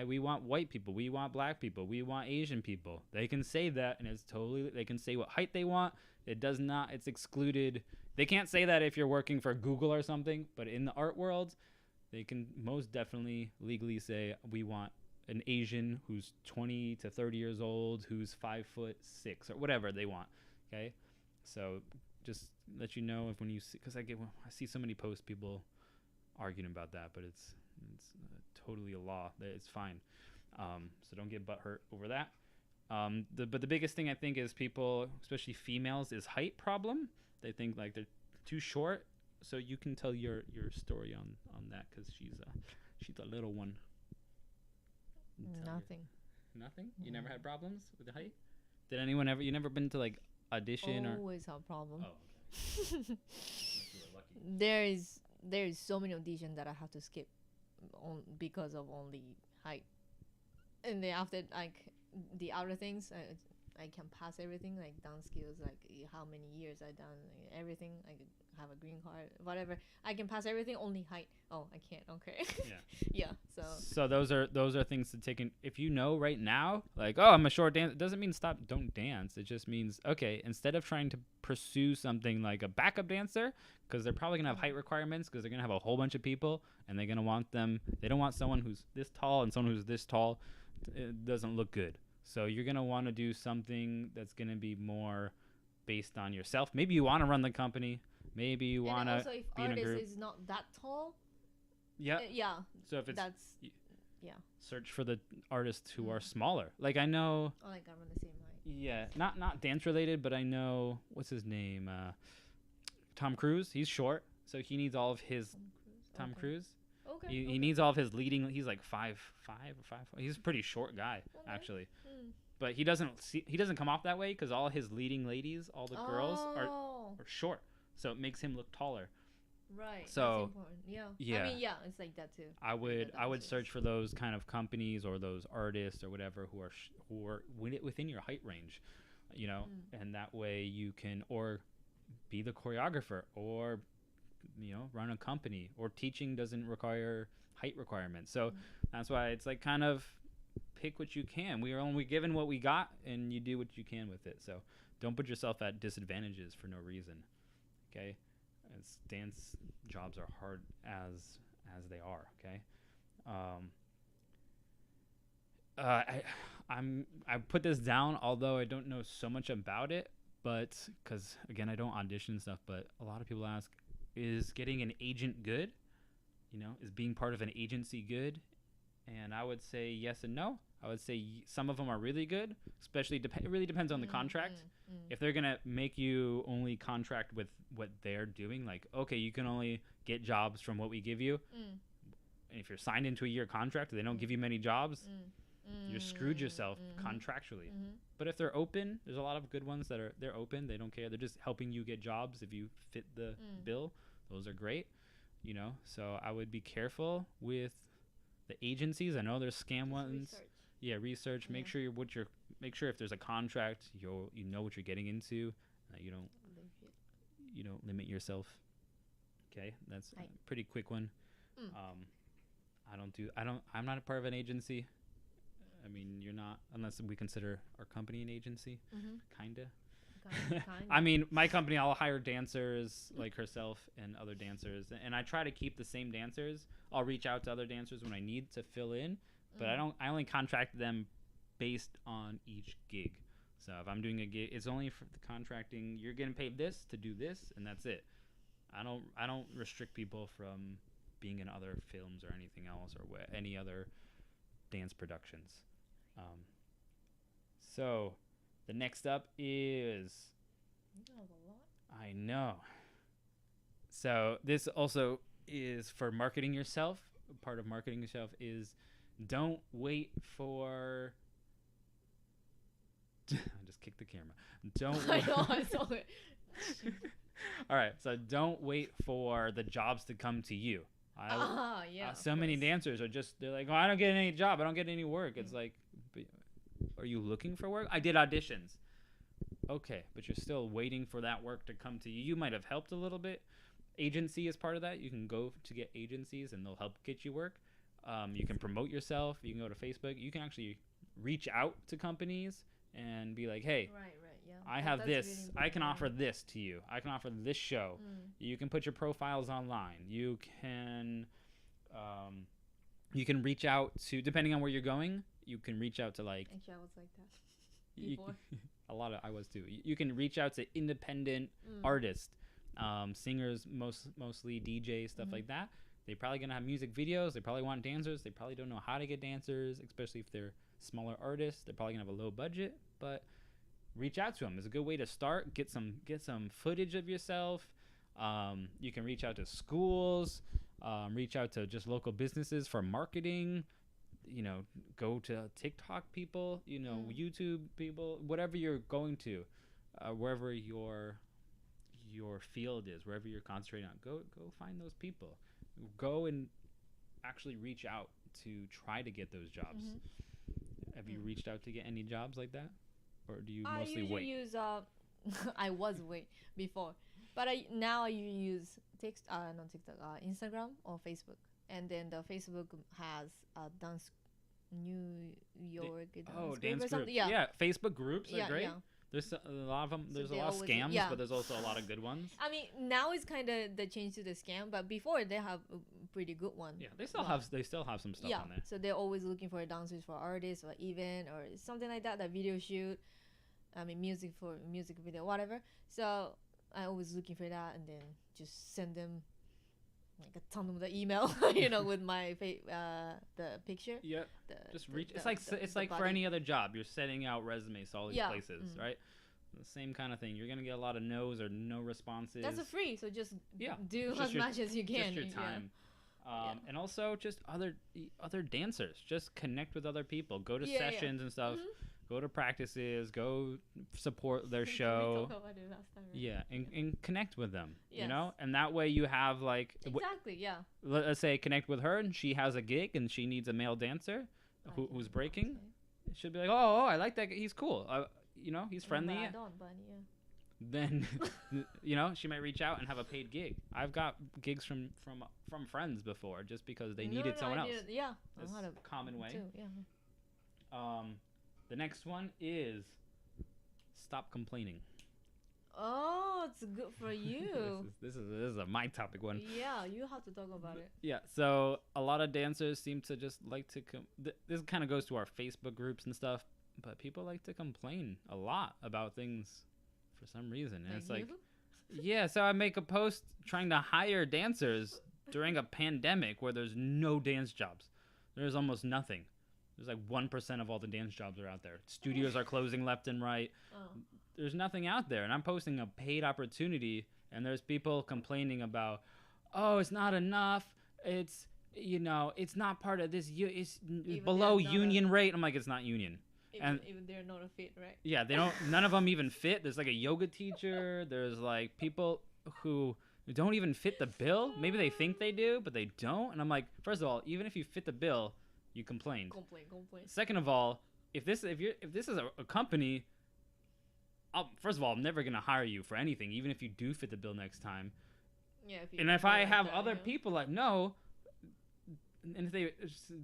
we want white people, we want black people, we want Asian people. They can say that, and it's totally, they can say what height they want. It does not, it's excluded. They can't say that if you're working for Google or something, but in the art world, they can most definitely legally say, we want an Asian who's 20 to 30 years old, who's 5'6" or whatever they want. Okay, so just let you know if when you see, because I see so many posts, people arguing about that, but it's totally a law. It's fine. So don't get butthurt over that. But the biggest thing I think is people, especially females, is height problem. They think like they're too short. So you can tell your story on that, because she's a little one. Nothing. Nothing? You never had problems with the height? Did anyone ever? You never been to like audition or? Always have problem. Oh, okay. You were lucky. There is so many auditions that I have to skip because of only height. And then after like the other things, I can pass everything, like dance skills, like how many years I done, like, everything. I could have a green card, whatever. I can pass everything, only height. Oh, I can't. Okay. Yeah. Yeah. So those are things to take in. If you know right now, like, oh, I'm a short dancer, it doesn't mean don't dance. It just means, okay, instead of trying to pursue something like a backup dancer, because they're probably gonna have height requirements, because they're gonna have a whole bunch of people, and they're gonna want them. They don't want someone who's this tall and someone who's this tall. It doesn't look good. So you're going to want to do something that's going to be more based on yourself. Maybe you want to run the company. Maybe you want to be in a group. Artist is not that tall. Yeah. Yeah. So if it's yeah. Search for the artists who are smaller. Like I know. Oh, like I'm on the same height. Yeah, not dance related, but I know what's his name. Tom Cruise. He's short, so he needs all of his. Tom Cruise. Okay. He needs all of his leading. He's like 5'5" or 5'4". He's a pretty short guy, actually. But he doesn't come off that way, because all his leading ladies, all the girls are short, so it makes him look taller. Right. So yeah. Yeah. I mean, yeah, it's like that too. I would search for those kind of companies or those artists or whatever who are within your height range, you know, and that way you can or be the choreographer or, you know, run a company, or teaching doesn't require height requirements. So that's why it's like kind of pick what you can. We are only given what we got, and you do what you can with it. So don't put yourself at disadvantages for no reason. Okay? As dance jobs are hard as they are, okay? I put this down, although I don't know so much about it, but because again I don't audition stuff, but a lot of people ask, is getting an agent good? You know, is being part of an agency good? And I would say yes and no. I would say some of them are really good, especially it really depends on the contract. If they're going to make you only contract with what they're doing, like, okay, you can only get jobs from what we give you. And if you're signed into a year contract and they don't give you many jobs, you're screwed yourself contractually. But if they're open, there's a lot of good ones that they're open. They don't care. They're just helping you get jobs if you fit the bill. Those are great, you know. So I would be careful with the agencies. I know there's scam ones. Research. Make sure make sure if there's a contract, you know what you're getting into. You don't limit yourself. Okay, that's a pretty quick one. I'm not a part of an agency. I mean, you're not, unless we consider our company an agency. Kinda. I mean, my company, I'll hire dancers like herself and other dancers, and I try to keep the same dancers. I'll reach out to other dancers when I need to fill in, but I only contract them based on each gig. So if I'm doing a gig, it's only for the contracting. You're getting paid this to do this, and that's it. I don't restrict people from being in other films or anything else, or any other dance productions. So the next up is, I know. So this also is for marketing yourself. part of marketing yourself is don't wait for. I just kicked the camera. Don't. I know. I saw it. All right, so don't wait for the jobs to come to you. So many dancers are just, they're like, oh, I don't get any job, I don't get any work. It's like, are you looking for work? I did auditions. Okay, but you're still waiting for that work to come to you. You might have helped a little bit. Agency is part of that. You can go to get agencies and they'll help get you work. You can promote yourself. You can go to Facebook. You can actually reach out to companies and be like, hey, right, yeah. I have this. I can offer this to you. I can offer this show. You can put your profiles online. You can reach out to, depending on where you're going, you can reach out to like. Actually, I was like that before. I was too. You can reach out to independent artists, singers, mostly DJs, stuff like that. They're probably gonna have music videos. They probably want dancers. They probably don't know how to get dancers, especially if they're smaller artists. They're probably gonna have a low budget, but reach out to them. It's a good way to start. Get some footage of yourself. You can reach out to schools. Reach out to just local businesses for marketing. Go to TikTok people. YouTube people. Whatever you're going to, wherever your field is, wherever you're concentrating on, go find those people. Go and actually reach out to try to get those jobs. Have you reached out to get any jobs like that? Or do you mostly wait? Use I was wait before, but now I use Instagram or Facebook, and then the Facebook has a dance New York dance or something. groups. Yeah, Facebook groups are great. Yeah. There's a lot of them. There's a lot of always, scams, but there's also a lot of good ones. I mean, now it's kind of the change to the scam, but before they have a pretty good one. Yeah, they still have some stuff on there. So they're always looking for dancers for artists or event or something like that. That video shoot. I mean, music video, whatever. So I always looking for that, and then just send them like a ton of the email, with my the picture. Yeah. Just reach. It's like for any other job. You're sending out resumes to all these places, right? The same kind of thing. You're gonna get a lot of no's or no responses. That's a free. So just do as much as you can. Just your time. And also just other dancers. Just connect with other people. Go to sessions and stuff. Go to practices. Go support their show. We talked about it last time, right? Yeah, and connect with them. And that way you have like exactly. Let's say connect with her and she has a gig and she needs a male dancer who's breaking. She'll be like, oh, I like that guy. He's cool. He's friendly. I don't, but Then she might reach out and have a paid gig. I've got gigs from friends before just because they needed someone else. Yeah, that's a common way. Too, yeah. The next one is stop complaining. Oh, it's good for you. this is a my topic one. Yeah, you have to talk about it. Yeah, so a lot of dancers seem to just like to this kind of goes to our Facebook groups and stuff, but people like to complain a lot about things for some reason. And it's like yeah, so I make a post trying to hire dancers during a pandemic where there's no dance jobs. There's almost nothing. There's like 1% of all the dance jobs are out there. Studios are closing left and right. There's nothing out there. And I'm posting a paid opportunity, and there's people complaining about, oh, it's not enough. It's, it's not part of this. It's below union rate. I'm like, it's not union. Even they're not a fit, right? Yeah, they don't. None of them even fit. There's like a yoga teacher. There's like people who don't even fit the bill. Maybe they think they do, but they don't. And I'm like, first of all, even if you fit the bill, you complained. Complain. Second of all, if this is a company, first of all, I'm never gonna hire you for anything, even if you do fit the bill next time. Yeah. If I have other people like no, and if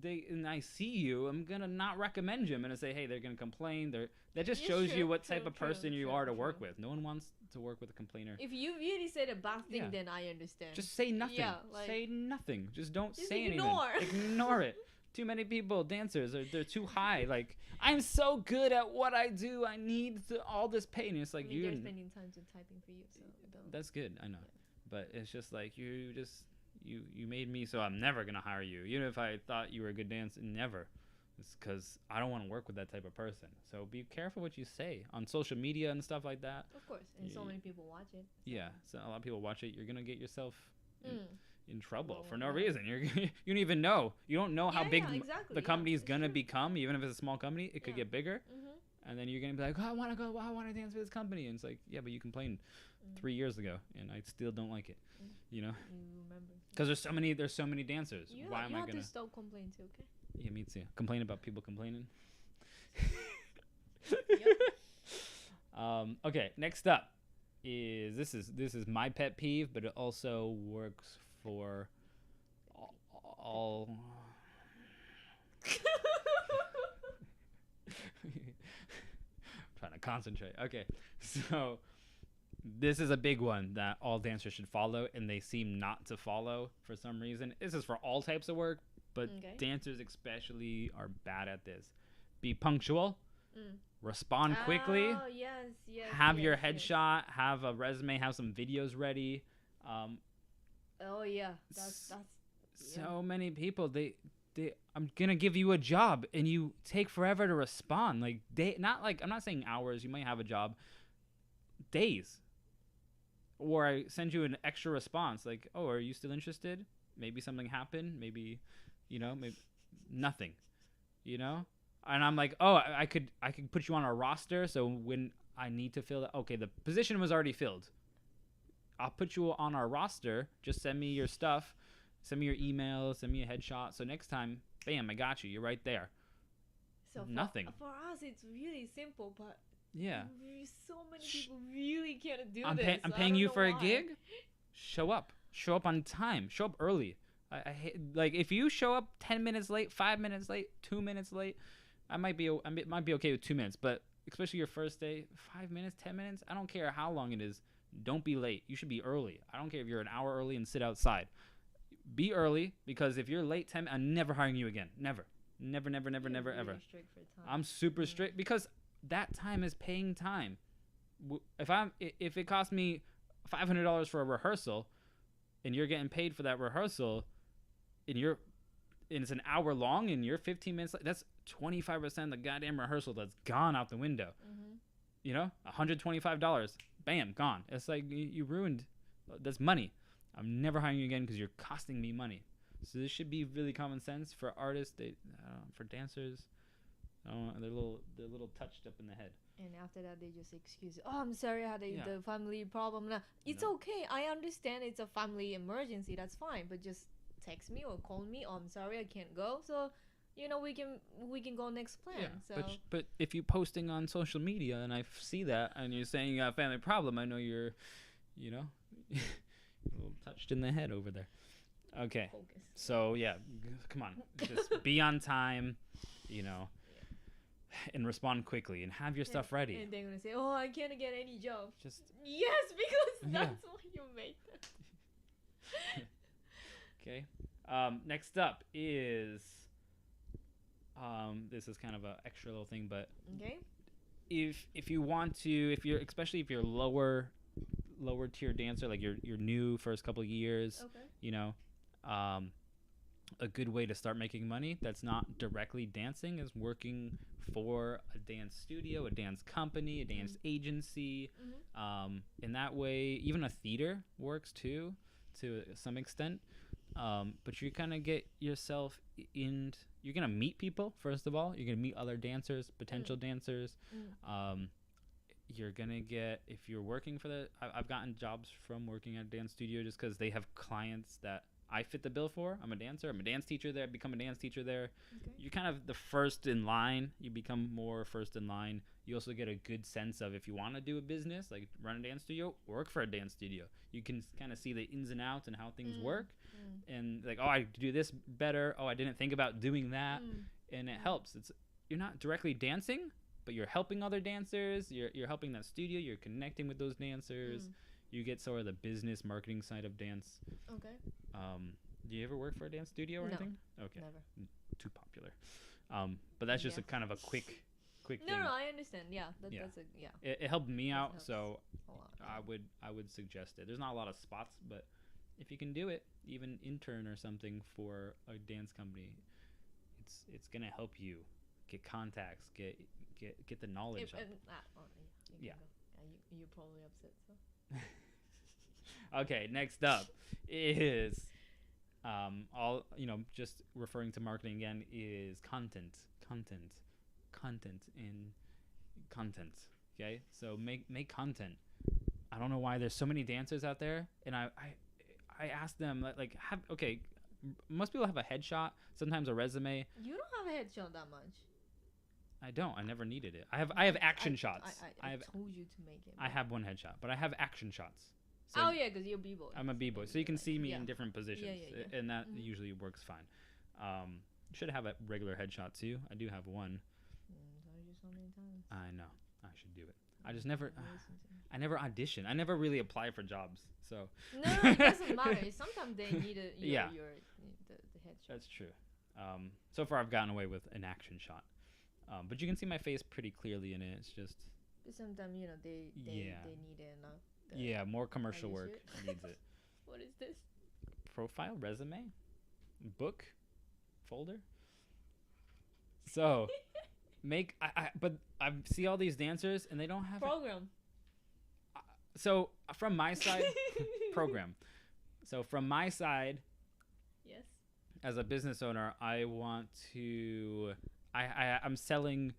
they and I see you, I'm gonna not recommend you. I'm gonna say, hey, they're gonna complain. That just shows you what type of person you are to work with. No one wants to work with a complainer. If you really said a bad thing, then I understand. Just say nothing. Yeah, say nothing. Just don't say ignore. anything. Ignore it. Too many people, dancers, they're too high. Like, I'm so good at what I do. I need all this pay. And it's like they're spending time to typing for you, so that's good. I know, but it's just like you made me so I'm never gonna hire you. Even if I thought you were a good dancer, never. It's because I don't want to work with that type of person. So be careful what you say on social media and stuff like that. Of course, and so many people watch it. So. Yeah, so a lot of people watch it. You're gonna get yourself. in trouble Well, for no right. reason. You don't even know. You don't know how Yeah, big yeah, exactly, the yeah, company is it's gonna true. become. Even if it's a small company, it could Yeah. get bigger, Mm-hmm. and then you're gonna be like, oh, I want to go. I want to dance for this company, and it's like, yeah, but you complained 3 years ago, and I still don't like it. Mm. You know, You remember? because there's so many dancers. Why am I have gonna? to stop complaining too, okay? Yeah, me too. Complain about people complaining. Okay, next up is this is my pet peeve, but it also works for all trying to concentrate. Okay, so this is a big one that all dancers should follow, and they seem not to follow for some reason. This is for all types of work, but Okay. dancers especially are bad at this. Be punctual. Mm. Respond quickly. Oh, yes. Have your yes. headshot. Have a resume. Have some videos ready. Oh yeah, that's So many people I'm gonna give you a job and you take forever to respond. Like not like, I'm not saying hours. You might have a job. Days. Or I send you an extra response like, oh, are you still interested? Maybe something happened. Maybe, maybe nothing. And I'm like, oh, I could put you on a roster. So when I need to fill it, okay, the position was already filled. I'll put you on our roster. Just send me your stuff. Send me your email. Send me a headshot. So next time, bam, I got you. You're right there. so Nothing. For us, it's really simple, but Yeah. so many people really can't do I'm this. I'm paying you for a gig. Show up. Show up on time. Show up early. I hate, like, if you show up 10 minutes late, 5 minutes late, 2 minutes late, I might be okay with 2 minutes, but especially your first day, 5 minutes, 10 minutes, I don't care how long it is. Don't be late. You should be early. I don't care if you're an hour early and sit outside. Be early, because if you're late 10, I'm never hiring you again. Never, ever. Really strict for time. I'm super strict, because that time is paying time. If it costs me $500 for a rehearsal, and you're getting paid for that rehearsal, and it's an hour long, and you're 15 minutes late, that's 25% of the goddamn rehearsal that's gone out the window. $125, bam, gone. It's like you ruined. That's money. I'm never hiring you again because you're costing me money. So this should be really common sense for artists. For dancers, they're a little touched up in the head. And after that, they just excuse. Oh, I'm sorry, I had Yeah. the family problem. Nah, it's okay. I understand it's a family emergency. That's fine. But just text me or call me. Oh, I'm sorry, I can't go. So, we can go next plan. Yeah, So. but if you're posting on social media and I see that and you're saying you got a family problem, I know you're, a little touched in the head over there. Okay. Focus. So yeah, come on, just be on time, and respond quickly and have your stuff ready. And they're gonna say, "Oh, I can't get any job." Just yes, because that's what you made them. okay. Next up is this is kind of an extra little thing, but okay. If you want to, especially if you're lower tier dancer, like you're new first couple of years, Okay. A good way to start making money that's not directly dancing is working for a dance studio, a dance company, a dance agency. In that way, even a theater works too, to some extent. But you're gonna get yourself in. You're gonna meet people first of all. You're gonna meet other dancers, potential dancers. You're gonna get, if you're working for I've gotten jobs from working at a dance studio just because they have clients that I fit the bill for. I'm a dancer. I'm a dance teacher there. I become a dance teacher there. Okay. You're kind of the first in line. You become more first in line. You also get a good sense of if you want to do a business, like run a dance studio, work for a dance studio. You can kind of see the ins and outs and how things work. And like, oh, I do this better. Oh, I didn't think about doing that. And it helps. You're not directly dancing, but you're helping other dancers. You're helping that studio. You're connecting with those dancers. You get sort of the business marketing side of dance. Okay. Do you ever work for a dance studio or anything? Okay. Never. Too popular. But that's just a kind of a quick thing. No, I understand. Yeah, that's It helped me out, helps so a lot. I would suggest it. There's not a lot of spots, but if you can do it, even intern or something for a dance company, it's gonna help you get contacts, get the knowledge. You're probably upset. So. Okay, next up is All just referring to marketing again is content, and content. Okay, so make content. I don't know why there's so many dancers out there, and I ask them have okay. Most people have a headshot, sometimes a resume. You don't have a headshot that much. I don't. I never needed it. I have action shots. I told you to make it. I have one headshot, but I have action shots. So oh yeah, because you're a b-boy. I'm a b-boy, so you can see me in different positions, and that Mm-hmm. usually works fine. Should have a regular headshot too. I do have one. Told you so many times. I know. I should do it. I just never. I never audition. I never really apply for jobs. So. No, it doesn't matter. Sometimes they need the headshot. That's true. So far I've gotten away with an action shot, but you can see my face pretty clearly in it. It's just. But sometimes they need it enough. Yeah, more commercial work needs it. What is this? Profile, resume, book, folder. So, but I see all these dancers and they don't have program. So from my side, program. So from my side, yes. As a business owner, I want to. I'm selling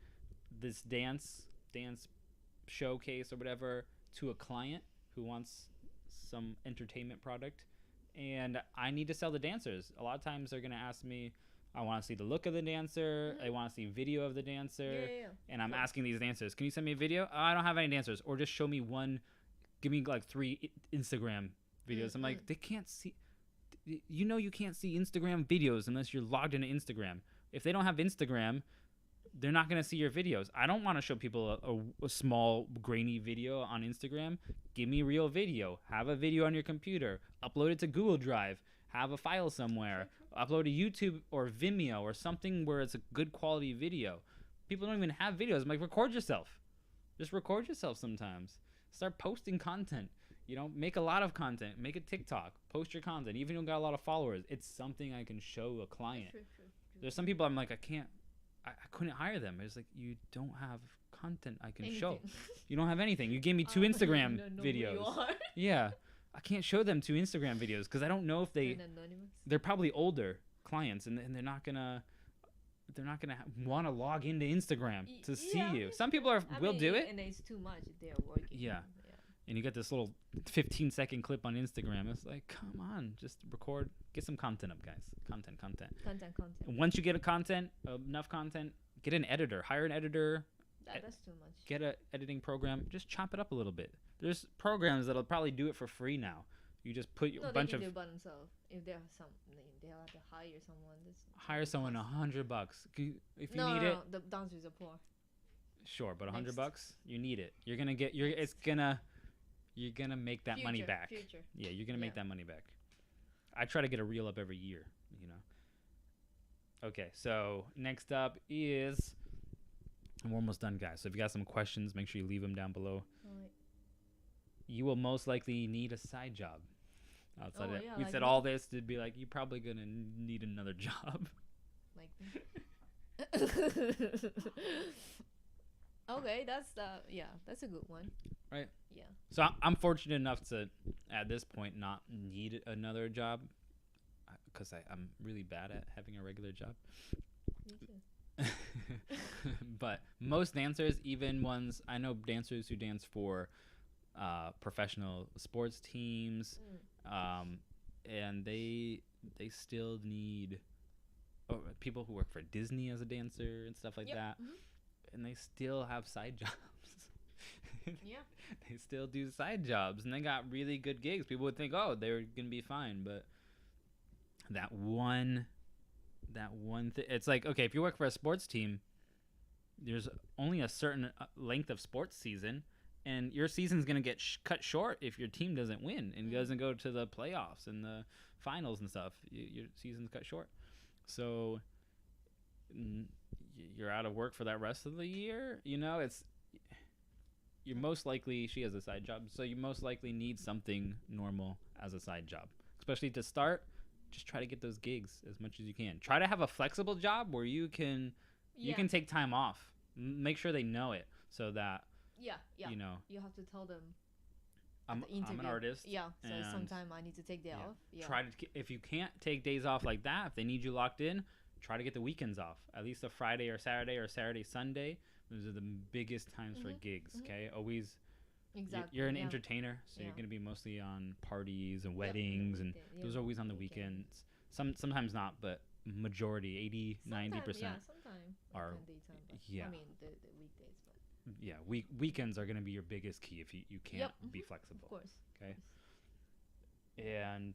this dance showcase or whatever to a client who wants some entertainment product, and I need to sell the dancers. A lot of times they're going to ask me, I want to see the look of the dancer, I want to see video of the dancer, and I'm asking these dancers, can you send me a video? Oh, I don't have any dancers, or just show me one, give me like 3 Instagram videos. I'm like, they can't see, you can't see Instagram videos unless you're logged into Instagram. If they don't have Instagram, they're not going to see your videos. I don't want to show people a small grainy video on Instagram. Give me real video. Have a video on your computer. Upload it to Google Drive. Have a file somewhere. Upload to YouTube or Vimeo or something where it's a good quality video. People don't even have videos. I'm like, record yourself. Just record yourself sometimes. Start posting content. Make a lot of content. Make a TikTok. Post your content. Even if you don't got a lot of followers, it's something I can show a client. True. There's some people I'm like, I couldn't hire them. It's like, you don't have content I can show. You don't have anything. You gave me 2 Instagram videos. You are. Yeah. I can't show them 2 Instagram videos because I don't know if they're probably older clients and they're not gonna want to log into Instagram to see you. Some people will do it. And it's too much. They're working. Yeah. And you get this little 15-second clip on Instagram. It's like, come on, just record, get some content up, guys. Content. And once you get enough content, get an editor. Hire an editor. That's too much. Get an editing program. Just chop it up a little bit. There's programs that'll probably do it for free now. You just put a bunch of. They can do it by themselves. If they have they'll have to hire someone. Hire someone $100. If you need it. No, the dancers are poor. Sure, but $100, you need it. You're gonna make that money back. Future. Yeah, you're gonna make that money back. I try to get a reel up every year, Okay, so next up is, and we're almost done, guys. So if you got some questions, make sure you leave them down below. Right. You will most likely need a side job. Outside it. We like said all this to be like, you're probably gonna need another job. Like okay, that's a good one. Right. Yeah. So I'm fortunate enough to, at this point, not need another job, because I'm really bad at having a regular job. Me too. But most dancers, even ones, I know dancers who dance for professional sports teams, and they still need people who work for Disney as a dancer and stuff like that, and they still have side jobs. Yeah. They still do side jobs, and they got really good gigs. People would think, oh, they're gonna be fine, but that one thing, it's like, okay, if you work for a sports team, there's only a certain length of sports season, and your season's gonna get cut short if your team doesn't win and doesn't go to the playoffs and the finals and stuff. Your season's cut short, so you're out of work for that rest of the year. You're most likely, she has a side job, so you most likely need something normal as a side job. Especially to start, just try to get those gigs as much as you can. Try to have a flexible job where you can take time off. Make sure they know it so that you have to tell them. I'm the interview. an artist. Yeah, so and sometime I need to take day off. Yeah. Try to if you can't take days off like that, if they need you locked in, try to get the weekends off. At least a Friday or Saturday Sunday. Those are the biggest times for gigs. Okay, always. Exactly. You're an entertainer, so you're Yeah. gonna be mostly on parties and weddings, and those are always on the weekends. Sometimes not, but majority 80 90% Yeah, sometimes are daytime. yeah. I mean the weekdays, but yeah, weekends are going to be your biggest key if you can't be flexible. of course. Okay. And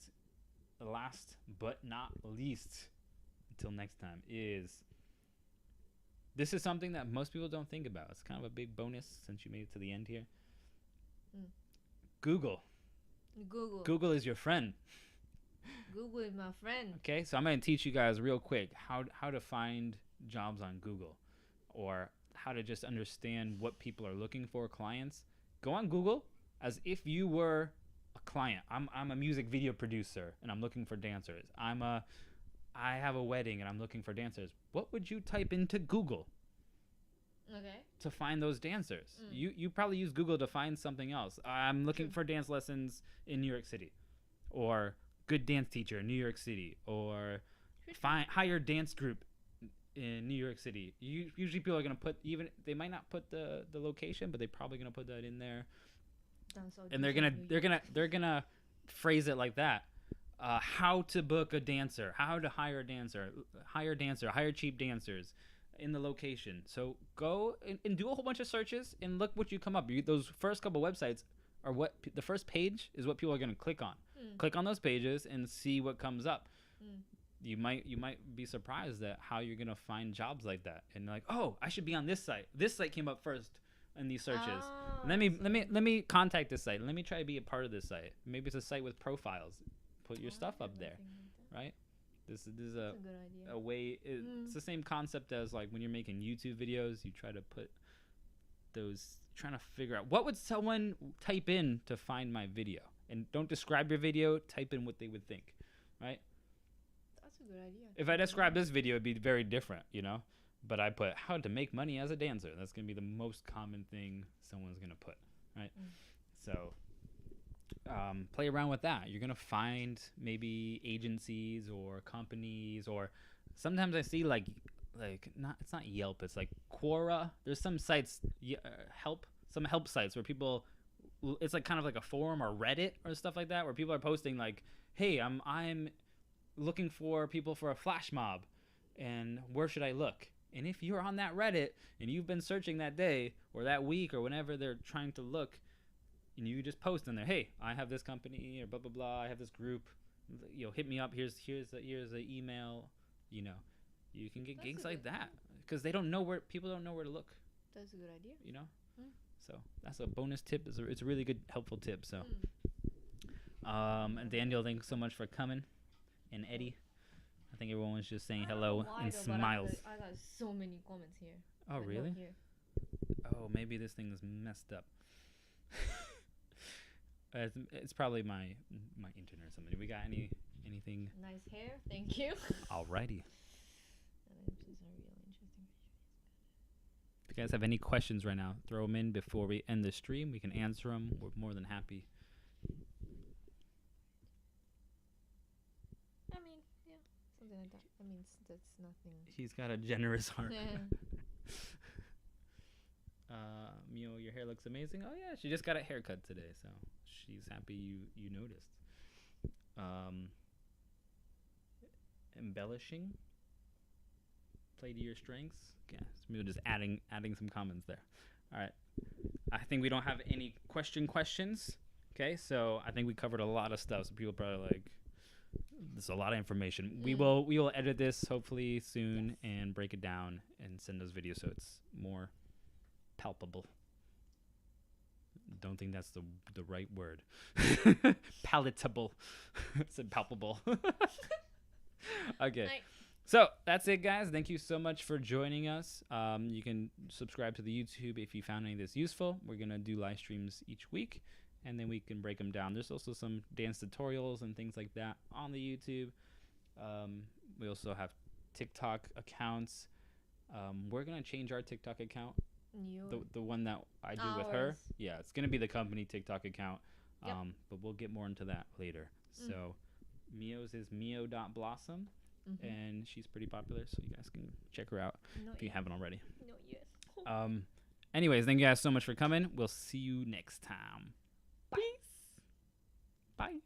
last but not least, until next time, this is something that most people don't think about. It's kind of a big bonus since you made it to the end here. Google is your friend. Google is my friend. Okay, so I'm going to teach you guys real quick how to find jobs on Google, or how to just understand what people are looking for, clients. Go on Google as if you were a client. I'm a music video producer and I'm looking for dancers. I have a wedding and I'm looking for dancers. What would you type into Google to find those dancers? You probably use Google to find something else. I'm looking for dance lessons in New York City, or good dance teacher in New York City, or hire dance group in New York City. Usually people are gonna put, even they might not put the location, but they're probably gonna put that in there, and they're gonna phrase it like that. How to book a dancer, how to hire a dancer, hire cheap dancers in the location. So go and do a whole bunch of searches and look what you come up. Those first couple websites are the first page is what people are gonna click on. Click on those pages and see what comes up. You might be surprised at how you're gonna find jobs like that, and like, oh, I should be on this site. This site came up first in these searches. Let me contact this site. Let me try to be a part of this site. Maybe it's a site with profiles. Put your stuff up there, right? This is a way. It's the same concept as like when you're making YouTube videos. You try to put those, trying to figure out what would someone type in to find my video, and don't describe your video. Type in what they would think, right? That's a good idea. If I describe this video, it'd be very different, you know. But I put how to make money as a dancer. That's gonna be the most common thing someone's gonna put, right? So play around with that. You're gonna find maybe agencies or companies, or sometimes I see like it's not Yelp, it's like Quora. There's some sites, some help sites where people, it's like kind of like a forum or Reddit or stuff like that, where people are posting like, hey, I'm looking for people for a flash mob, and where should I look? And if you're on that Reddit and you've been searching that day or that week or whenever they're trying to look, and you just post in there, hey, I have this company or blah blah blah, I have this group, hit me up. Here's the email. You can get gigs like that because people don't know where to look. That's a good idea. So that's a bonus tip. It's a really good helpful tip. So, and Daniel, thanks so much for coming, and Eddie. I think everyone was just saying hello and smiles. I got so many comments here. Oh, really? Oh, maybe this thing is messed up. It's probably my internet or something. We got anything? Nice hair. Thank you. Alrighty. If you guys have any questions right now, throw them in before we end the stream. We can answer them. We're more than happy. I mean, yeah, something like that. I mean, that's nothing. He's got a generous heart. Yeah. Mio, your hair looks amazing. Oh yeah, she just got a haircut today, so she's happy you noticed. Embellishing. Play to your strengths. Okay, so Mio just adding some comments there. All right. I think we don't have any questions. Okay, so I think we covered a lot of stuff. So people probably like, there's a lot of information. We will edit this hopefully soon and break it down and send those videos so it's more palpable. Don't think that's the right word. Palatable. I said palpable. Okay. So that's it, guys. Thank you so much for joining us. You can subscribe to the YouTube if you found any of this useful. We're going to do live streams each week, and then we can break them down. There's also some dance tutorials and things like that on the YouTube. We also have TikTok accounts. We're going to change our TikTok account. The one that I do with her. Yeah, it's going to be the company TikTok account. Yep. But we'll get more into that later. So Mio's is mio.blossom, and she's pretty popular, so you guys can check her out if you haven't already. No, yes. Anyways, thank you guys so much for coming. We'll see you next time. Peace. Bye.